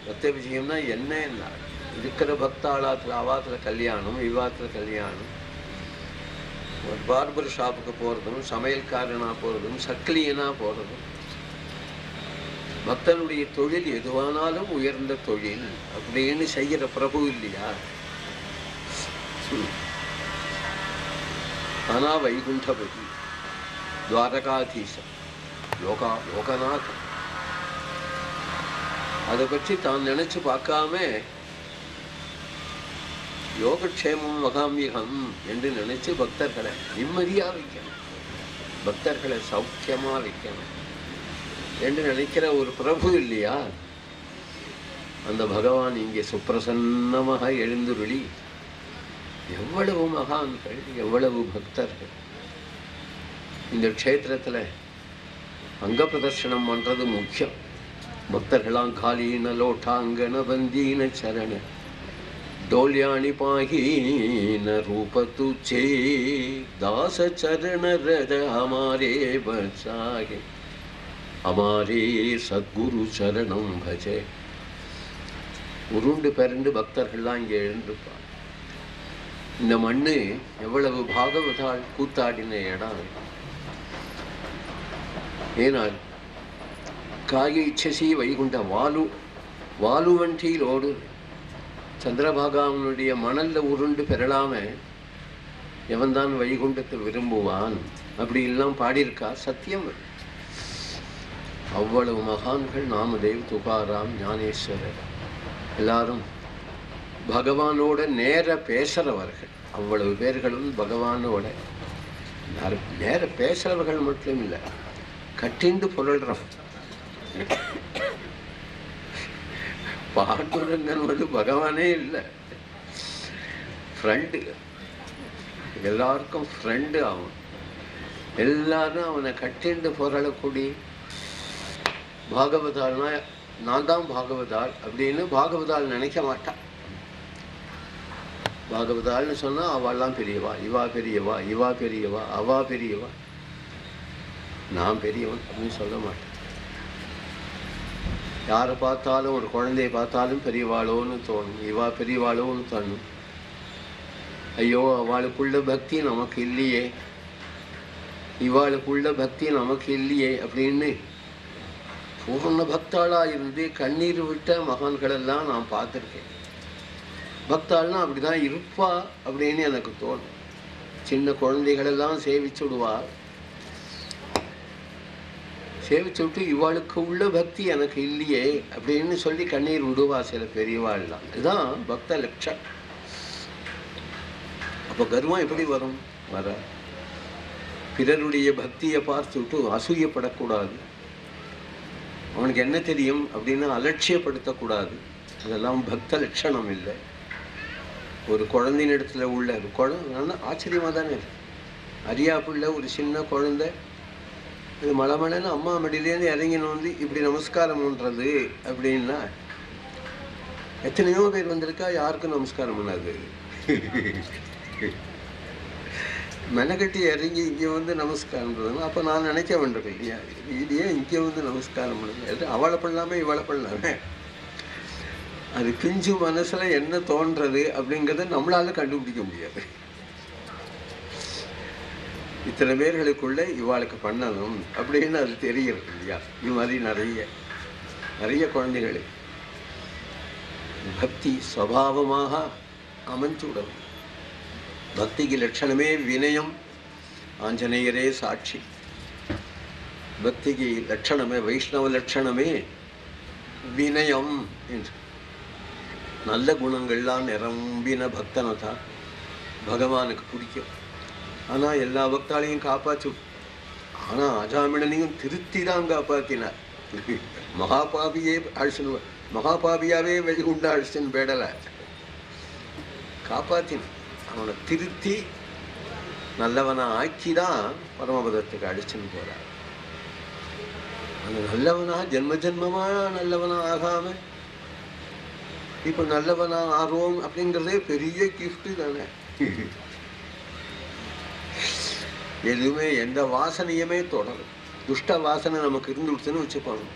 பக்த விஜயம்னா என்ன இருக்கிற பக்தாளாத்துல அவாத்துல கல்யாணம், இவாத்துல கல்யாணம், ஒரு பார்பர் ஷாப்புக்கு போறதும், சமையல்காரனா போறதும், சக்கிலியனா போறதும், பக்தனுடைய தொழில் எதுவானாலும் உயர்ந்த தொழில் அப்படின்னு செய்கிற பிரபு இல்லையா? ஆனா வைகுண்டபதி, துவாரகாதீசன், லோகநாதன், அதை பற்றி தான் நினைச்சு பார்க்காம யோகக்ஷேமம் மகாமியகம் என்று நினைச்சு பக்தர்களை நிம்மதியா வைக்கணும், பக்தர்களை சௌக்கியமா வைக்கணும் என்று நினைக்கிற ஒரு பிரபு இல்லையா? அந்த பகவான் இங்கே சுப்பிரசன்னமாக எழுந்துருளி எவ்வளவு மகான்கள், எவ்வளவு பக்தர்கள் இந்த க்ஷேத்திரத்துல அங்க பிரதர்ஷனம் பண்றது முக்கியம். பக்தர்களாம் காலீன லோட்டாங்கன பந்தீன சரண डोल्याणि पाहीन रूप तुझे दास चरण रज हमारे बचाए हमारे सद्गुरु चरणम भजे. உருண்டு பெருண்டு பக்தர்கள்லாம் இங்கே எழுந்திருப்பார். இந்த மண்ணு எவ்வளவு பாகவதால் கூத்தாடின இடம். ஏனால் காய இச்சசி வைகுண்ட வாலுவண்டியிலோடு சந்திரபாகாவனுடைய மணல்ல உருண்டு பெறலாம எவன்தான் வைகுண்டத்தை விரும்புவான் அப்படி எல்லாம் பாடியிருக்கா. சத்தியம். அவ்வளவு மகான்கள், நாமதேவ், துகாராம், ஞானேஸ்வரர் எல்லாரும் பகவானோட நேர பேசுறவர்கள். அவ்வளவு பேர்களும் பகவானோட நேர பேசுறவர்கள் மட்டும் இல்லை, கட்டிண்டு புரள்றவன். பாண்டுரங்கன் வந்து பகவானே இல்லை, ஃப்ரெண்டு, எல்லாருக்கும் ஃப்ரெண்டு அவன். எல்லாரும் அவனை கட்டிண்டு புரளக்கூடிய பாகவதால்னா நான் தான் பாகவதால் அப்படின்னு பாகவதால் நினைக்க மாட்டான். பாகவதால்னு சொன்னா அவள்லாம் பெரியவா, இவா பெரியவா, இவா பெரியவா, அவா பெரியவா, நான் பெரியவன் அப்படின்னு சொல்ல மாட்டேன். யாரை பார்த்தாலும், ஒரு குழந்தைய பார்த்தாலும் பெரியவாளோன்னு தோணும், இவா பெரியவாளோன்னு தோணும். ஐயோ அவளுக்குள்ள பக்தி நமக்கு இல்லையே, இவாளுக்குள்ள பக்தி நமக்கு இல்லையே அப்படின்னு பூர்ண பக்தாளா இருந்து கண்ணீர் விட்ட மகான்களெல்லாம் நான் பார்த்துருக்கேன். பக்தாள்னா அப்படிதான் இருப்பா அப்படின்னு எனக்கு தோணும். சின்ன குழந்தைகளெல்லாம் சேவிச்சுடுவா, சேவிச்சு விட்டு இவாளுக்கு உள்ள பக்தி எனக்கு இல்லையே அப்படின்னு சொல்லி கண்ணீர் விடுவா சில பெரியவாள்லாம். இதுதான் பக்த லட்சம். அப்போ கர்வம் எப்படி வரும்? வர பிறருடைய பக்தியை பார்த்துட்டு அசூயப்படக்கூடாது, அவனுக்கு என்ன தெரியும் அப்படின்னு அலட்சியப்படுத்தக்கூடாது. அதெல்லாம் பக்த லட்சணம் இல்லை. ஒரு குழந்தையின் இடத்துல உள்ள குழந்தை ஆச்சரியமா தானே இருக்கு. அரியா பிள்ளை ஒரு சின்ன குழந்தை, இது மலமலன்னு அம்மா மடியிலேருந்து இறங்கின்னு வந்து இப்படி நமஸ்காரம் பண்ணுறது அப்படின்னா எத்தனையோ பேர் வந்திருக்கா, யாருக்கும் நமஸ்காரம் பண்ணாது. மெனக்கட்டி இறங்கி இங்கே வந்து நமஸ்காரம் பண்ணுறது. அப்போ நான் நினைக்க வேண்டியிருக்கேன் இல்லையா, இது ஏன் இங்கே வந்து நமஸ்காரம் பண்ணுறது, அவளை பண்ணலாமே இவளை பண்ணலாமே. அது பிஞ்சு மனசில் என்ன தோன்றது அப்படிங்கிறத நம்மளால கண்டுபிடிக்க முடியாது. இத்தனை பேர்களுக்குள்ள இவாளுக்கு பண்ணணும் அப்படின்னு அது தெரிகிறது இல்லையா. இது மாதிரி நிறைய குழந்தைகள் பக்தி சுவாவமாக அமைஞ்சுவிடும். பக்திக்கு லட்சணமே வினயம், ஆஞ்சநேயரே சாட்சி. பக்திக்கு லட்சணமே, வைஷ்ணவ லட்சணமே வினயம் என்று. நல்ல குணங்கள்லாம் நிரம்பின பக்தனை தான் பகவானுக்கு பிடிக்கும். ஆனால் எல்லா பக்தாலையும் காப்பாற்று. ஆனால் அஜாமிழனையும் திருத்தி தான் காப்பாற்றினார். மகாபாபியாவே வெளிகுண்ட அழிச்சுன்னு பேடலை, காப்பாற்றினார். அவனை திருத்தி நல்லவனை ஆக்கி தான் பரமபதத்துக்கு அழிச்சுன்னு போறார். அந்த நல்லவனா ஜென்மமா நல்லவனா ஆகாம இப்ப நல்லவனா ஆர்வம் அப்படிங்கிறதே பெரிய கிஃப்ட் தானே. எதுவுமே எந்த வாசனையுமே தொடரும். துஷ்ட வாசனை நமக்கு இருந்துடுச்சுன்னு வச்சுக்கோங்க,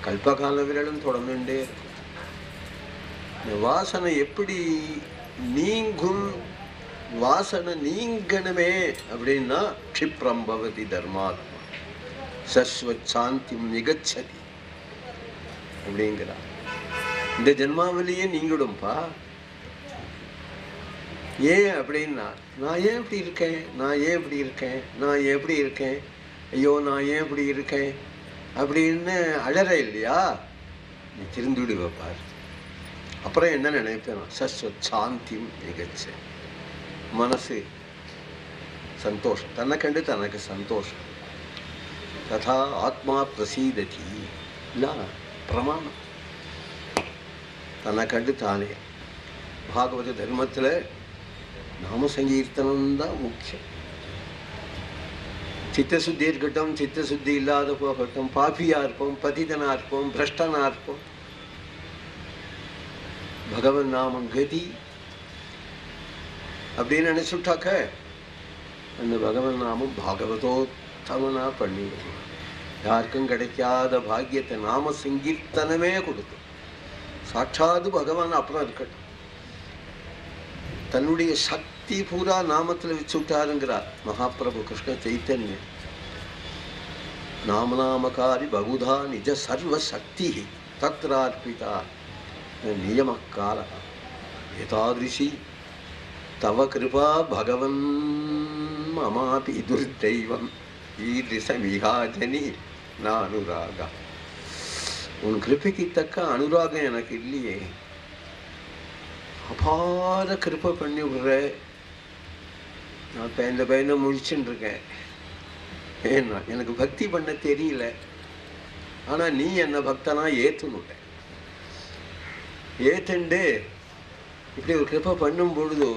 கல்பகால விரலும் தொடர்ந்துட்டே இருக்கும். இந்த வாசனை எப்படி நீங்கும்? வாசனை நீங்கணுமே அப்படின்னா க்ஷிப்ரம் பவதி தர்மாத்மா சஸ்வத் சாந்தி நிகச்சதி அப்படிங்கிறார். இந்த ஜென்மாவிலேயே நீங்கிடும்பா. ஏன் அப்படின்னா, நான் ஏன் இப்படி இருக்கேன், நான் ஏன் இப்படி இருக்கேன், நான் எப்படி இருக்கேன், ஐயோ நான் ஏன் இப்படி இருக்கேன் அப்படின்னு அழற இல்லையா, நீ திருந்து விடுவார். அப்புறம் என்ன நினைப்பேன், சஸ்வத் சாந்தி நிகழ்ச்ச, மனசு சந்தோஷம், தன்னை கண்டு தனக்கு சந்தோஷம். ததா ஆத்மா பிரசீததி இல்ல பிரமாணம், தன்னை கண்டு தானே. பாகவத தர்மத்தில் நாம சங்கீர்த்தனம் தான் முக்கியம். சித்தசுத்தி இருக்கட்டும், சித்தசுத்தி இல்லாத போகட்டும், பாபியா இருப்போம், பதிதனா இருப்போம், பிரஷ்டனா இருப்போம், பகவன் நாமம் கதி அப்படின்னு நினைச்சுட்டாக்க அந்த பகவன் நாமம் பாகவதோத்தமனா பண்ணி யாருக்கும் கிடைக்காத பாக்கியத்தை நாம சங்கீர்த்தனமே கொடுக்கும். சாட்சாது பகவான் அப்புறம் இருக்கட்டும், தன்னுடைய சக்தி பூரா நாமத்தில் வச்சுட்டாருங்கிறார் மகாபிரபு கிருஷ்ண சைத்தன்ய. நாமநாமகாரி பகுதா நிஜ சர்வ சக்தி தத்ரார்பிதா நியம கால ஏதாதிருஷி தவ கிருபா பகவன் மமாபி துர்தெய்வம் ஈதிசமிகாஜனி நானுராகா. உன் கிருபைக்கு தக்க அனுராகம் எனக்கு இல்லையே, அபார கிருப்பை பண்ணி விடுற. நான் இந்த பையனை முடிச்சுட்டு இருக்கேன், ஏன்னா எனக்கு பக்தி பண்ண தெரியல, ஆனால் நீ என்னை பக்தனா ஏற்றுனுட்ட. ஏத்துண்டு இப்படி ஒரு கிருப்பை பண்ணும் பொழுது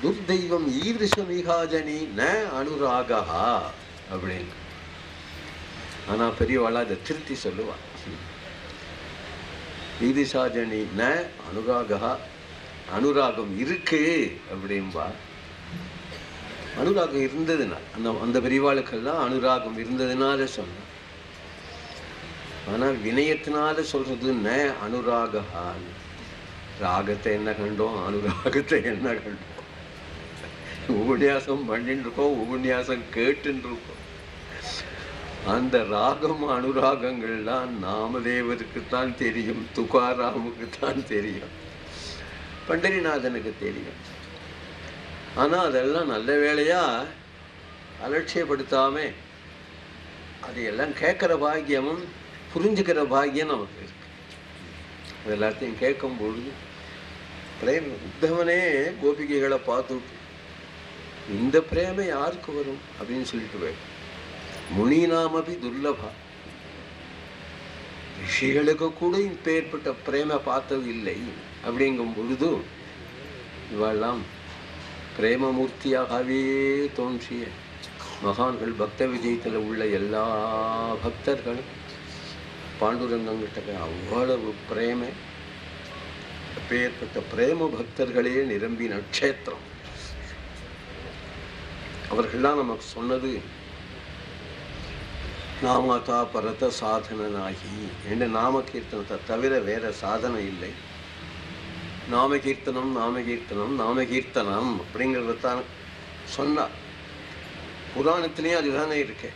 துர்தெய்வம் ஈதிசமிகாஜனி ந அனுராகா அப்படின்னு. ஆனால் பெரியவாளா அதை திருத்தி சொல்லுவான், ஈதிசாஜனி ந அனுராகா, அனுராகம் இருக்கு அப்படின்பா. அனுராகம் இருந்ததுனால அந்த பெரியவாளுக்கெல்லாம் அனுராகம் இருந்ததுனால சொன்ன. ஆனா வினயத்தினால சொல்றது ந அனுராகான். ராகத்தை என்ன கண்டோம், அனுராகத்தை என்ன கண்டோம். உபன்யாசம் பண்ணிட்டு இருக்கோம், உபன்யாசம் கேட்டுன்னு இருக்கோம். அந்த ராகம் அனுராகங்கள்லாம் நாமதேவருக்குத்தான் தெரியும், துகாராமுக்கு தான் தெரியும், பண்டரிநாதனுக்கு தெரியும். ஆனால் அதெல்லாம் நல்ல வேளையா அலட்சியப்படுத்தாம அதையெல்லாம் கேட்குற பாக்கியமும் புரிஞ்சுக்கிற பாக்கியம் நமக்கு இருக்கு. அது எல்லாத்தையும் கேட்கும் பொழுது பிரேம உத்தவனே கோபிகைகளை பார்த்துட்டு இந்த பிரேமை யாருக்கு வரும் அப்படின்னு சொல்லிட்டு போய் முனிநாமபி துர்லபா, ரிஷிகளுக்கு கூட இப்பேற்பட்ட பிரேம பார்த்தது இல்லை அப்படிங்கும் பொழுது இவெல்லாம் பிரேமமூர்த்தியாகவே தோன்றிய மகான்கள். பக்த விஜயத்தில் உள்ள எல்லா பக்தர்களும் பாண்டுரங்கங்கிட்ட அவ்வளவு பிரேமை, அப்பேற்பட்ட பிரேம பக்தர்களே நிரம்பி நட்சத்திரம். அவர்கள்லாம் நமக்கு சொன்னது நாமதா பரத சாதனாகி என்ற நாம கீர்த்தனத்தை தவிர வேற சாதனை இல்லை. நாம கீர்த்தனம் நாம கீர்த்தனம் நாம கீர்த்தனம் அப்படிங்கிறதான் சொன்னார். புராணத்திலேயும் அதுதானே இருக்கு.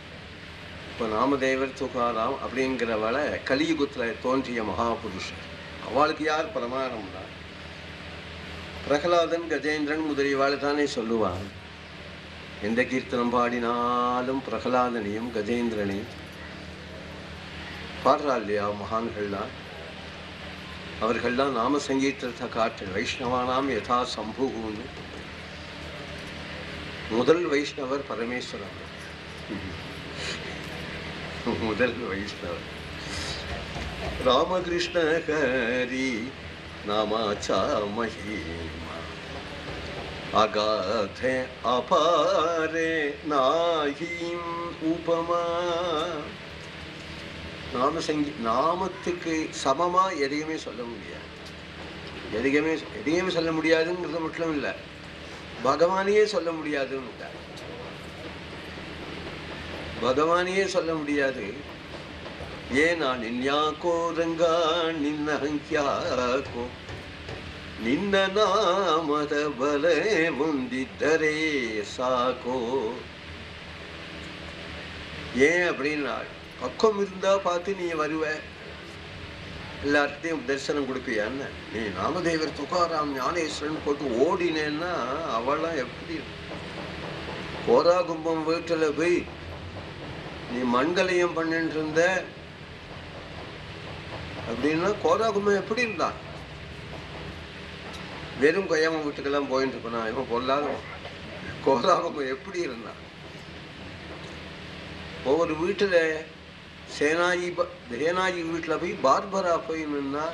இப்போ நாமதேவர் துகாராம் அப்படிங்கிறவளை கலியுகத்தில் தோன்றிய மகாபுருஷர். அவளுக்கு யார் பிரமாணம்னா பிரகலாதன் கஜேந்திரன் முதலியவாள் தானே சொல்லுவான். எந்த கீர்த்தனம் பாடினாலும் பிரகலாதனையும் கஜேந்திரனையும் பாடுறா இல்லையா மகான்கள்லாம். அவர்கள்லாம் நாம சங்கீர்த்தத்தை காற்று வைஷ்ணவானாம் யதா சம்புன்னு. முதல் வைஷ்ணவர் பரமேஸ்வரன், முதல் வைஷ்ணவர். ராமகிருஷ்ண ஹரி நாமாச்சா மஹிமா அகாதே அபாரே நாஹிம் உபமா. நாமத்துக்கு சமமா எதையுமே சொல்ல முடியாது. எதையுமே சொல்ல முடியாதுங்கிறது மட்டும் இல்லை, பகவானையே சொல்ல முடியாதுன்னு. பகவானையே சொல்ல முடியாது. ಏನ ನಿನ್ಯಾಕೋ ರಂಗ ನಿನ್ನ ಹಂಕ್ಯಾಕೋ ನಿನ್ನ ನಾಮದ ಬಲೆ ಹೊಂದಿದ್ದರೆ ಸಾಕೋ. ஏன் அப்படின்னா பக்கம் இருந்தா பார்த்து நீ வருவ, எல்லார்கிட்டையும் தரிசனம் கொடுப்பியான்னு. நீ நாமதேவர் துகாராம் ஞானேஸ்வரன் போட்டு ஓடினேன்னா அவளாம் எப்படி கோரா கும்பம் வீட்டில் போய் நீ மண்கலையும் பண்ணிட்டு இருந்த அப்படின்னா கோரா கும்பம் எப்படி இருந்தான்? வெறும் கொய்யாம வீட்டுக்கெல்லாம் போயிட்டு இருப்பானா? இவன் பொல்லாத கோரா கும்பம் எப்படி இருந்தான்? ஒவ்வொரு வீட்டில் சேனாஜி வீட்டில் போய் பார்பரா போய் நின்னா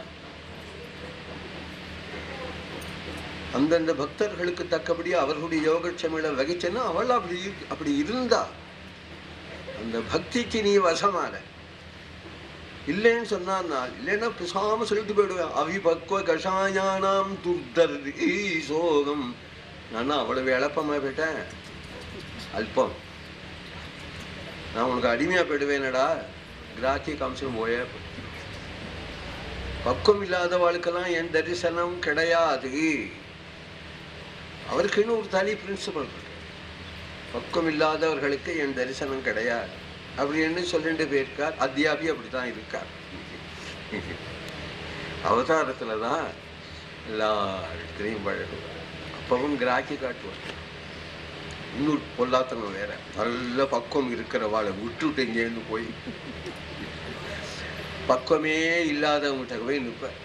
அந்தந்த பக்தர்களுக்கு தக்கபடி அவர்களுடைய யோகட்சமில வகிச்சேன்னா அவள் அப்படி இருந்தா அந்த பக்திக்கு நீ வசமால. இல்லைன்னு சொன்னா இல்லைன்னா பிசாம சொல்லிட்டு போயிடுவேன். அவிபக்வ கஷாயானாம் துர்தர்தி சோகம். நான் அவ்வளவு எளப்பமா போயிட்டேன், அல்பம். நான் உனக்கு அடிமையா போயிடுவேனடா, கிராக்கி காமிச்சு போய. பக்குவம் இல்லாத வாழ்க்கெல்லாம் என் தரிசனம் கிடையாது. அவருக்குன்னு ஒரு தனி பிரின்சிபல் இருக்கு. பக்குவம் இல்லாதவர்களுக்கு என் தரிசனம் கிடையாது அப்படின்னு சொல்லிட்டு போயிருக்கார். அத்தியாபி அப்படித்தான் இருக்கார். அவதாரத்துலதான் எல்லா இடத்துலையும் பழகுவார். அப்பவும் கிராக்கி காட்டுவார். இன்னொரு பொல்லாத்தனம் வேற, நல்ல பக்குவம் இருக்கிறவாளை விட்டுட்டு இங்கேருந்து போய் பக்குவமே இல்லாதவங்கிட்ட போய் நிற்பேன்.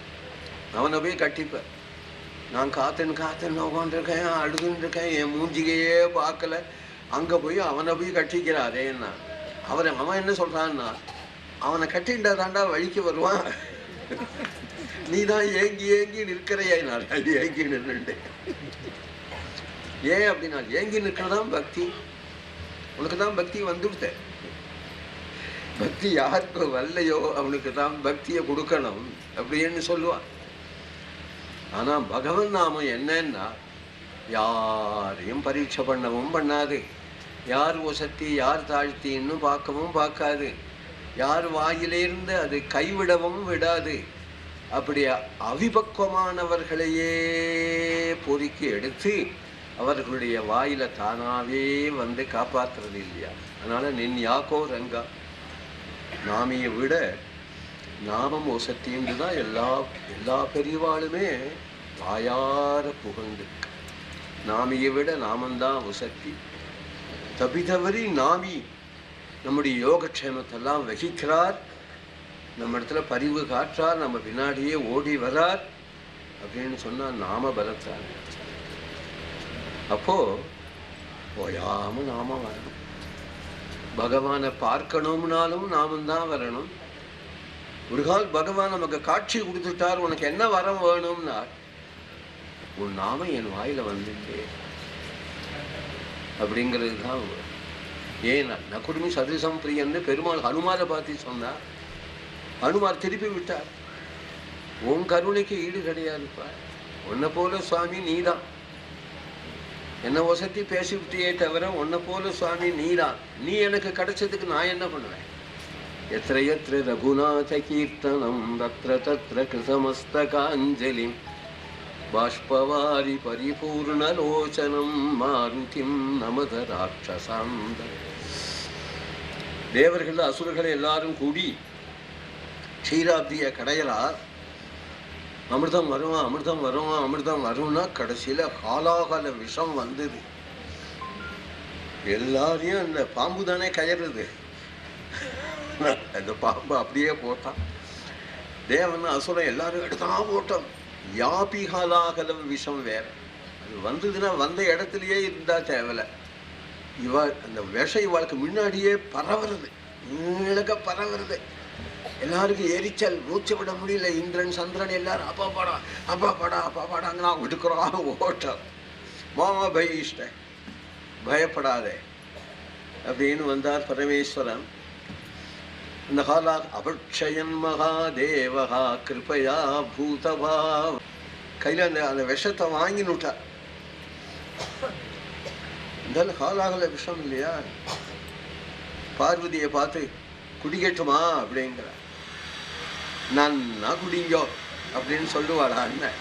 அவனை போய் கட்டிப்பேன். நான் காத்துன்னு உட்காந்துருக்கேன், அழுதுன்னு இருக்கேன், என் மூஞ்சிகையே பார்க்கல. அங்கே போய் அவனை போய் கட்டிக்கிறாரேன்னா அவன் என்ன சொல்றான்னா, அவனை கட்டிண்டா தாண்டா வழிக்கு வருவான், நீ தான் ஏங்கி ஏங்கி நிற்கிறையா? நான் ஏங்கி நின்றுட்டேன். ஏன் அப்படின்னா ஏங்கி நிற்கிறதான் பக்தி. உனக்கு தான் பக்தி வந்துடுத்த. பக்தி யாருக்கு வரலையோ அவனுக்கு தான் பக்தியை கொடுக்கணும் அப்படின்னு சொல்லுவான். ஆனா பகவன் நாமம் என்னன்னா யாரையும் பரீட்சை பண்ணவும் பண்ணாது, யார் ஒசத்தி யார் தாழ்த்தின்னு பார்க்கவும் பார்க்காது, யார் வாயிலிருந்து அது கைவிடவும் விடாது. அப்படி அவிபக்குவமானவர்களையே பொறுக்கி எடுத்து அவர்களுடைய வாயில தானாவே வந்து காப்பாற்றுறது இல்லையா? அதனால நின் யாக்கோ ரங்கா, நாமியை விட நாமம் ஒசத்தின்னு தான் எல்லா பெரியவாளுமே வாயார புகழ்ந்து. நாமியை விட நாமந்தான் ஒசத்தி. தபிதவரி நாமி நம்முடைய யோகக்ஷேமத்தெல்லாம் வகிக்கிறார், நம்ம இடத்துல பரிவு காற்றார், நம்ம பின்னாடியே ஓடி வரார் அப்படின்னு சொன்னா நாம பலத்தார். அப்போ ஓயாம நாம வரணும். பகவானை பார்க்கணும்னாலும் நாமந்தான் வரணும். ஒரு கால் பகவான் நமக்கு காட்சி கொடுத்துட்டார், உனக்கு என்ன வரம் வேணும்னா உன் நாம என் வாயில வந்துட்டே அப்படிங்கிறது தான். ஏன்னா நகுருமி சதுசம் பிரியன்னு பெருமாள் ஹனுமாரை பார்த்து சொன்னார். ஹனுமார் திருப்பி விட்டார். உன் கருணைக்கு ஈடு கிடையாதுப்பா, உன்னை போல சுவாமி நீதான். என்னை வசதி பேசிவிட்டியே தவிர உன்னை போல சுவாமி நீதான். நீ எனக்கு கிடைச்சதுக்கு நான் என்ன பண்ணுவேன்? எத்திர எத்திர ரகுநாத கீர்த்தனம் தத்ர தத்ர கிருதமஸ்தகாஞ்சலிம் பாஷ்பவாரி பரிபூர்ணலோச்சனம் மாருதிம் நமத ராட்சசாந்த. தேவர்கள் அசுரர்கள் எல்லாரும் கூடி க்ஷீராப்திய கடையலார். அமிர்தம் வருவான், அமிர்தம் வருவான், அமிர்தம் வரும்னா கடைசியில காலாகால விஷம் வந்தது. எல்லாரையும் அந்த பாம்பு தானே கயறுது, அந்த பாம்பு அப்படியே போட்டான். தேவன் அசுரம் எல்லாரும் எடுத்தான் போட்டோம். யாபி காலாகல விஷம் வேற. அது வந்ததுன்னா வந்த இடத்துலயே இருந்தா தேவலை. இவள் அந்த விஷம் இவாளுக்கு முன்னாடியே பரவுறது, இழக்க பரவுறது. எல்லாருக்கும் எரிச்சல், மூச்சு விட முடியல. இந்திரன் சந்திரன் எல்லாரும் அப்பா பாடா அப்பா பாடா அப்பா பாடாங்கன்னா விடுக்கிறோம் ஓட்டம். மாமா பயிஷ்ட பயப்படாதே அப்படின்னு வந்தார் பரமேஸ்வரன். இந்த காலா அபட்சயன் மகாதேவகா கிருபையா பூதவா கையில் அந்த விஷத்தை வாங்கினுட்டார். இந்த காலாகல விஷம் இல்லையா? பார்வதியை பார்த்து குடிக்கட்டுமா அப்படிங்கிற. நன்னா குடிங்கோ அப்படின்னு சொல்லுவாளா அண்ணன்?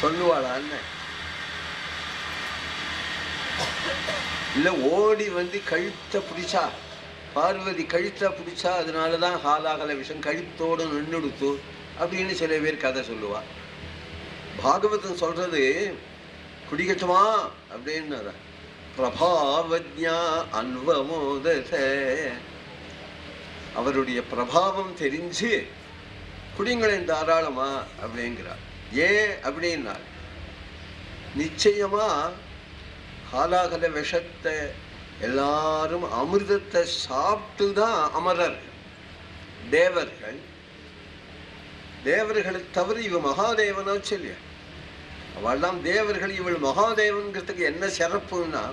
சொல்லுவாளா அண்ணன்? இல்ல ஓடி வந்து கழுத்தை பிடிச்சா, பார்வதி கழுத்தை பிடிச்சா அதனாலதான் ஹாலாகல விஷம் கழுத்தோடு நின்றுடுத்து அப்படின்னு சில பேர் கதை சொல்லுவா. பாகவதம் சொல்றது குடிக்கட்டுமா அப்படின்னு. பிரபாவஜ்ஞா அன்வமோதச, அவருடைய பிரபாவம் தெரிஞ்சு குடிங்களேன் தாராளமா அப்படிங்கிறார். ஏன் அப்படின்னா நிச்சயமா ஹாலாகல விஷத்தை எல்லாரும் அமிர்தத்தை சாப்பிட்டுதான் அமரர்கள். தேவர்கள் தேவர்களை தவிர இவ மகாதேவனா சொல்லிய அவள்லாம் தேவர்கள், இவள் மகாதேவன்கிறதுக்கு என்ன சிறப்புன்னா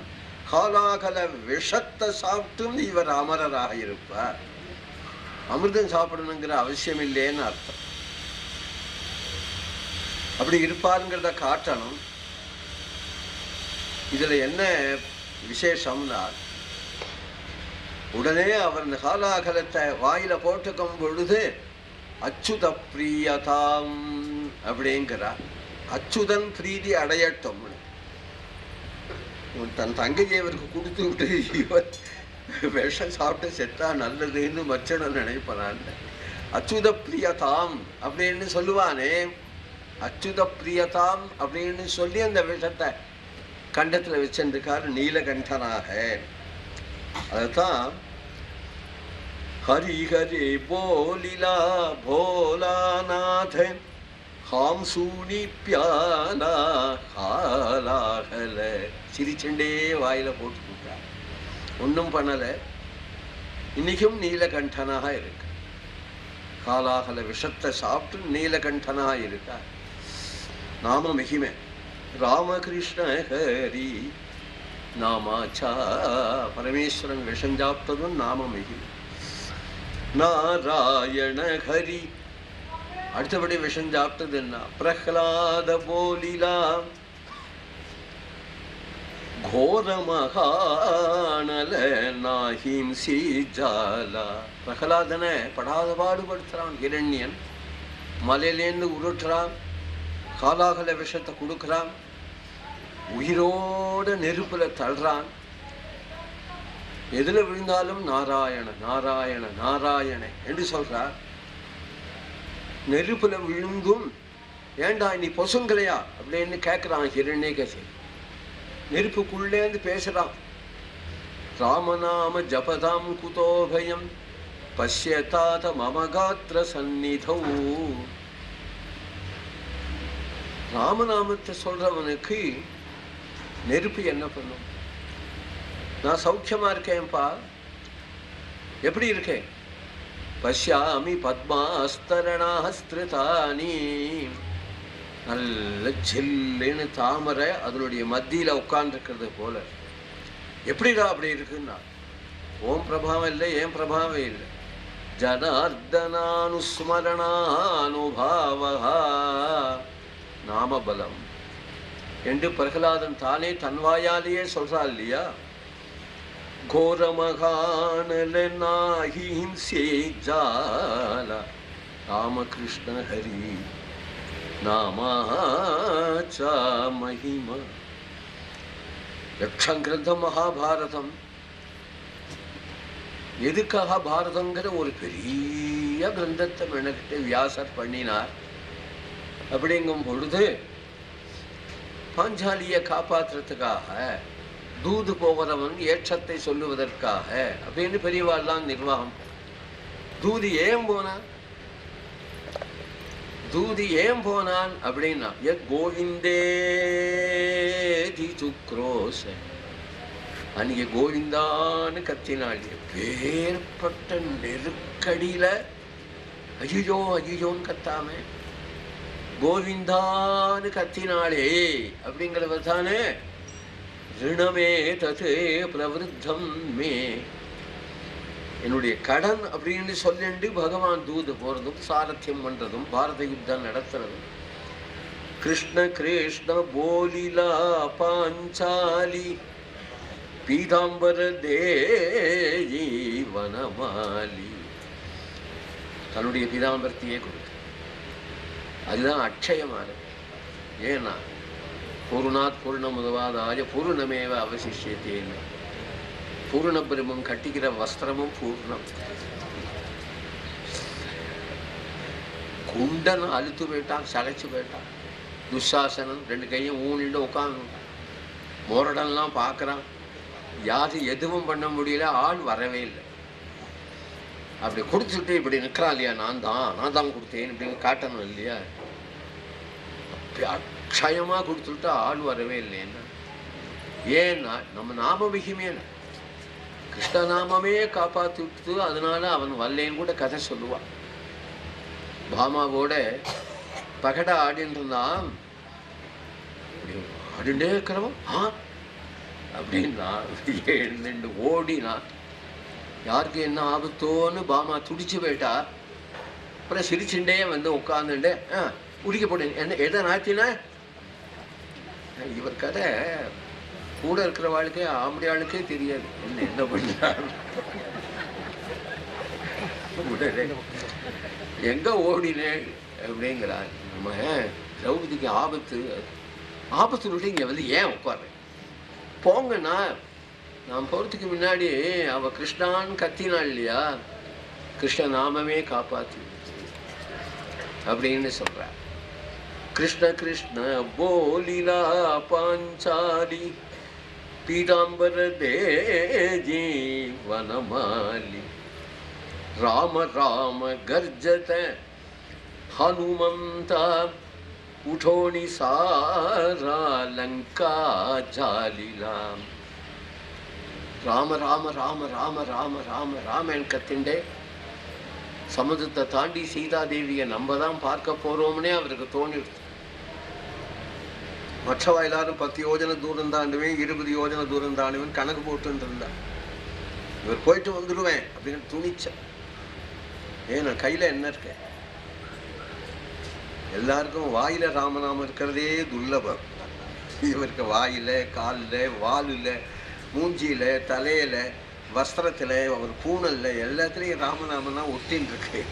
ஹாலாகல விஷத்தை சாப்பிட்டும் இவர் அமரராக இருப்பார். அமிர்தம் சாப்பிடணுங்கிற அவசியம் இல்லைன்னு அர்த்தம். அப்படி இருப்பாருங்கிறத காட்டணும். இதுல என்ன விசேஷம்னா உடனே அவர் இந்த ஹாலாகலத்தை வாயில போட்டுக்கும் பொழுது அச்சுத பிரியதாம் அப்படிங்கிறார். அச்சுதன் பிரீதி அடையட்டும். தன் தங்கையவருக்கு கொடுத்து விட்டு இவர் விஷம் சாப்பிட்டு செத்தா நல்லதுன்னு மச்சனம் நினைப்பான். அச்சுத பிரியதாம் அப்படின்னு சொல்லுவானே, அச்சுத பிரியதாம் அப்படின்னு சொல்லி அந்த விஷத்தை கண்டத்துல வச்சிருக்காரு நீலகண்டனாக. அதுதான் ஹரி ஹரி போலிலா போலாநாத ஹாம் சூனி பியாலா ஹாலாகல. சிரிச்சண்டே வாயில போட்டு கொடுத்தார், ஒன்றும் பண்ணல. இன்னைக்கும் நீலகண்டனாக இருக்கு. ஹாலாகல விஷத்தை சாப்பிட்டு நீலகண்டனாக இருக்கார். நாம மகிமை ராமகிருஷ்ண ஹரி நாமாச்சா. பரமேஸ்வரன் விஷம் சாப்பிட்டதும் நாம மகிமை. நாராயண ஹரி அடுத்தபடி விஷம் சாப்பிட்டது என்ன? பிரஹ்லாத போலிலா கோர மகானல நாஹிம்சி ஜாலா. பிரகலாதனை படாத பாடுபடுத்துறான் இரண்யன். மலையிலேருந்து உருட்டுறான், காலாகல விஷத்தை கொடுக்குறான், உயிரோட நெருப்புல தள்ளுறான். எதுல விழுந்தாலும் நாராயண நாராயண நாராயண என்று சொல்றார். நெருப்புல விழுந்தும் ஏண்டா நீ பொசுங்கலையா அப்படின்னு கேட்கிறான் ஹிரண்யகசிபு. நெருப்புக்குள்ளேந்து பேசுறான். ராமநாம ஜபதாம் குதோபயம் பஷ்யதாத மமகாத்திர சந்நிதௌ. ராமநாமத்தை சொல்றவனுக்கு நெருப்பு என்ன பண்ணும்? நான் சௌக்கியமா இருக்கேன்ப்பா. எப்படி இருக்கேன்? பஷ்யாமி பத்மாஸ்தரணாஸ்திருதானி. நல்ல ஜில்லுன்னு தாமரை அதனுடைய மத்தியில உட்கார்ந்துருக்கிறது போல. எப்படிடா அப்படி இருக்குன்னா, ஓம் பிரபாவம் இல்லை, ஏன் பிரபாவம் இல்லை. ஜனார்தனானுஸ்மரணானுபாவா நாமபலம் என்று பிரகலாதன் தானே தன்வாயாலேயே சொல்றா இல்லையா? கோரமகானல நாஹிம்சே ஜாலா ராமகிருஷ்ண ஹரி நாமாச்சா மகிமா. லட்சம் கிரந்தம் மகாபாரதம். எதுக்காக பாரதங்கிற ஒரு பெரிய கிரந்தத்தை மெனக்கிட்டு வியாசர் பண்ணினார். அப்படிங்கும் பொழுது பாஞ்சாலியை காப்பாற்றுறதுக்காக, தூது போகிறவன் ஏற்றத்தை சொல்லுவதற்காக அப்படின்னு பெரியவாள்லாம் நிர்வாகம். தூது ஏன் போனான்? தூதி ஏன் போனான் அப்படின்னா கோவிந்தே சுக்ரோச. அன்னைக்கு கோவிந்தான்னு கத்தினாள். பேர்பட்ட நெருக்கடியில அஜிஜோ அஜிஜோன்னு கத்தாம கோவிந்தான்னு கத்தினாளே அப்படிங்கிறவர் தானே ரிணமே ததே பிரவருத்தம் மே. என்னுடைய கடன் அப்படின்னு சொல்லிண்டு பகவான் தூது போறதும் சாரத்தியம் பண்றதும் பாரத யுத்தம் நடத்துறதும். கிருஷ்ண கிருஷ்ண போலிலா பாஞ்சாலி பீதாம்பர தேயி வனமாலி. தன்னுடைய பீதாம்பரத்தையே கொடுத்து. அதுதான் அக்ஷயமானது. ஏன்னா பூர்ணாத் பூர்ணமுதவாதாய பூர்ணமேவ அவசிஷியத்தேன்னு. பூர்ண பிரம்மம் கட்டிக்கிற வஸ்திரமும் பூர்ணம். குண்டன் அழுத்து போயிட்டான், சளைச்சு போயிட்டான். துஷாசனன் 2 கையும் ஊனிட்டு உட்காந்து மோரடெல்லாம் பார்க்குறான். யாரும் எதுவும் பண்ண முடியல, ஆள் வரவே இல்லை. அப்படி கொடுத்துட்டு இப்படி நிற்கிறான் இல்லையா, நான் தான் கொடுத்தேன் இப்படின்னு காட்டணும் இல்லையா. அக்ஷயமாக கொடுத்துட்டு ஆள் வரவே இல்லைன்னா ஏன்னா நம்ம நாம மகிமையான கிருஷ்ணநாமமே காப்பாற்றி விட்டு, அதனால அவன் வரலேன்னு கூட கதை சொல்லுவான். பாமாவோட பகட ஆடின்னு இருந்தான். ஆடிண்டே இருக்கிறவன் அப்படின்னா எழுந்து ஓடினான். யாருக்கு என்ன ஆபத்தோன்னு பாமா துடிச்சு போயிட்டா. அப்புறம் சிரிச்சுட்டே வந்து உட்காந்துட்டு உடிக்க போட்டு என்ன எதை நாத்தினா. இவர் கதை கூட இருக்கிற வாழ்க்கை ஆம்படியாளுக்கே தெரியாது என்ன பண்ணார். எங்க ஓடினேன் அப்படிங்கிறார். நம்ம திரௌபதிக்கு ஆபத்து இங்க வந்து ஏன் உட்கார்றேன், போங்கன்னா நான் போறதுக்கு முன்னாடி அவ கிருஷ்ணான்னு கத்தினாள் இல்லையா, கிருஷ்ண நாமமே காப்பாத்து அப்படின்னு சொல்ற. கிருஷ்ண கிருஷ்ண போலிலா பாஞ்சாலி பீதாம்பர தேஜி வனமாலி ராம ராம கர்ஜத ஹனுமந்த உடோணி சாரா லங்கா ஜாலிலாம். ராம ராம ராம ராம ராம ராம ராமன் கத்திண்டே சமுதிரத்தை தாண்டி சீதாதேவியை நம்ம தான் பார்க்க போறோம்னே அவருக்கு தோணிடுது. மற்றவா எல்லாரும் 10 யோஜனை தூரம் தாண்டுவேன், 20 யோஜனை தூரம் தாண்டுவேன் கணக்கு போட்டு இருந்தா. இவர் போயிட்டு வந்துடுவேன் அப்படின்னு துணிச்ச. ஏன்னா கையில என்ன இருக்க, எல்லாருக்கும் வாயில ராமநாமம் இருக்கிறதே துர்லபம். இவருக்கு வாயில, காலில், வாலில், மூஞ்சியில, தலையில, வஸ்திரத்துல, அவர் பூனல்ல எல்லாத்துலயும் ராமநாமம் ஒட்டின்னு இருக்கு.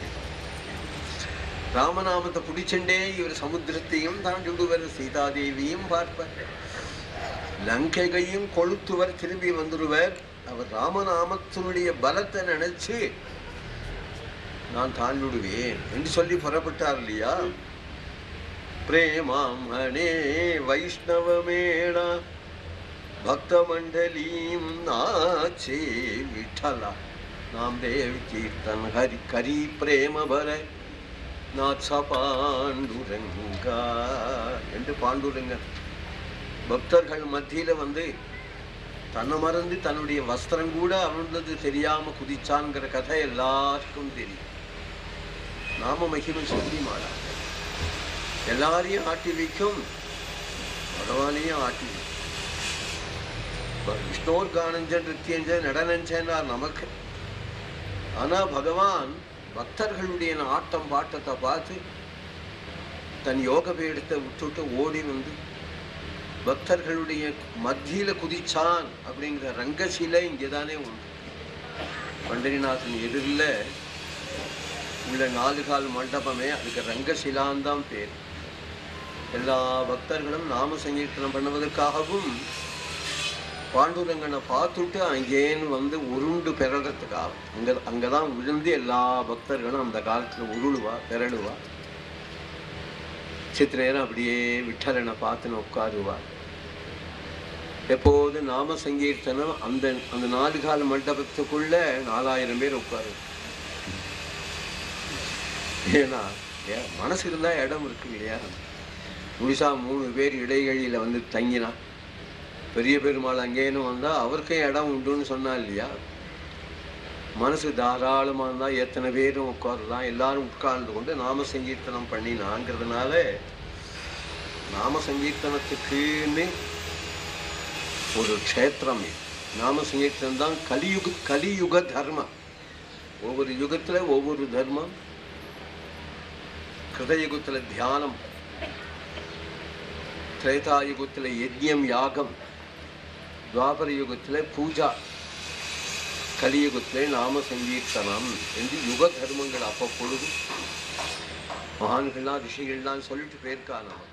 ராமநாமத்தை பிடிச்சுட்டே இவர் சமுத்திரத்தையும் தாண்டிடுவர், சீதாதேவியும் பார்ப்பார், லங்கையையும் கொளுத்துவர், திரும்பி வந்துடுவர். அவர் ராமநாமத்தினுடைய பலத்தை நினைச்சு நான் தாண்டிடுவேன் என்று சொல்லி புறப்பட்டார் இல்லையா. பிரேமாமணே வைஷ்ணவமேணா பக்த மண்டலீம் நாச்சே விட்டலா நாம் தேவ் கீர்த்தன் ஹரி கரி பிரேம பர நாச்ச பாண்டுரங்கா என்று பாண்டுரங்கன் பக்தர்கள் மத்தியில வந்து தன்னை மறந்து தன்னுடைய வஸ்திரம் கூட அவனது தெரியாம குதிச்சான்ங்கிற கதை எல்லாருக்கும் தெரியும். நாம மகிமை சொல்லி மாடா எல்லாரையும் ஆட்டி வைக்கும், பகவானையும் ஆட்டி வைக்கும். விஷ்ணோர் கானஞ்சன் நித்தியஞ்சன் நடனஞ்சனார் நமக்கு. ஆனா பகவான் பக்தர்களுடைய ஆட்டம் பாட்டத்தை பார்த்து தன் யோக பீடத்தை விட்டுட்டு ஓடி வந்து பக்தர்களுடைய மத்தியில குதிச்சான் அப்படிங்கிற ரங்கசிலை இங்கேதானே உண்டு. பண்டரிநாதன் எதிரில் உள்ள 4 கால் மண்டபமே அதுக்கு ரங்கசிலான் தான் பேர். எல்லா பக்தர்களும் நாம சங்கீர்த்தனம் பண்ணுவதற்காகவும் பாண்டுரங்கனை பார்த்துட்டு அங்கேன்னு வந்து உருண்டு பெறறதுக்காக அங்கதான் விழுந்து எல்லா பக்தர்களும் அந்த காலத்துல உருளுவா பெறடுவா. சித்த நேரம் அப்படியே விட்டலனை பார்த்துன்னு உட்காருவா. எப்போது நாம சங்கீர்த்தனம் அந்த 4 கால மண்டபத்துக்குள்ள 4000 பேர் உட்காரு. ஏன்னா மனசு இருந்தா இடம் இருக்கு இல்லையா. முழுசா 3 பேர் இடைகளில வந்து தங்கினா பெரிய பெருமாள் அங்கேன்னு வந்தா அவருக்கே இடம் உண்டுன்னு சொன்னா இல்லையா. மனசு தாராளமா இருந்தா எத்தனை பேரும் உட்காரலாம், எல்லாரும் உட்கார்ந்து கொண்டு நாம சங்கீர்த்தனம் பண்ணினாங்கிறதுனால நாம சங்கீர்த்தனத்துக்குன்னு ஒரு க்ஷேத்திரம். நாம சங்கீர்த்தனம் தான் கலியுக தர்மம். ஒவ்வொரு யுகத்துல ஒவ்வொரு தர்மம். கிருதயுகத்துல தியானம், திரேதாயுகத்துல யஜ்யம் யாகம், துவாபர யுகத்தில் பூஜா, கலியுகத்தில் நாம சங்கீர்த்தனம் என்று யுக தர்மங்கள் அப்பப்பொழுது மகான்கள்லாம் ரிஷிகள்லாம் சொல்லிட்டு போயிருக்கா நம்ம.